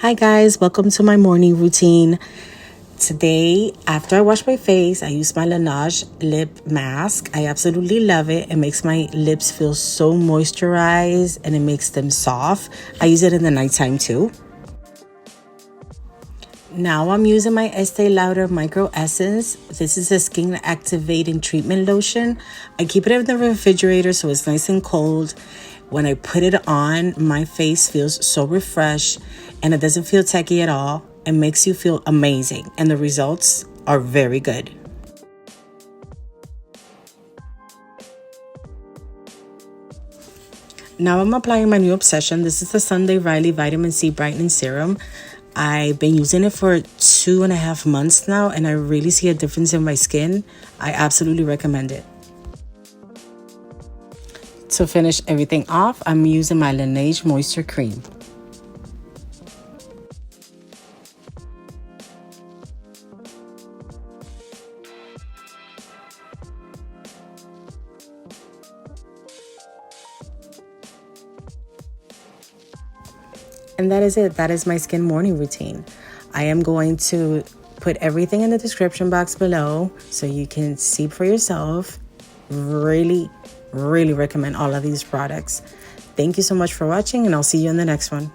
Hi guys, welcome to my morning routine. Today, after I wash my face, I use my Laneige Lip Mask. I absolutely love it. It makes my lips feel so moisturized and it makes them soft. I use it in the nighttime too. Now I'm using my Estée Lauder Micro Essence. This is a skin activating treatment lotion. I keep it in the refrigerator so it's nice and cold. When I put it on, my face feels so refreshed and it doesn't feel tacky at all. It makes you feel amazing and the results are very good. Now I'm applying my new obsession. This is the Sunday Riley Vitamin C Brightening Serum. I've been using it for 2.5 months now and I really see a difference in my skin. I absolutely recommend it. To finish everything off, I'm using my Laneige Moisture Cream. And that is it. That is my skin morning routine. I am going to put everything in the description box below so you can see for yourself. Really recommend all of these products. Thank you so much for watching and I'll see you in the next one.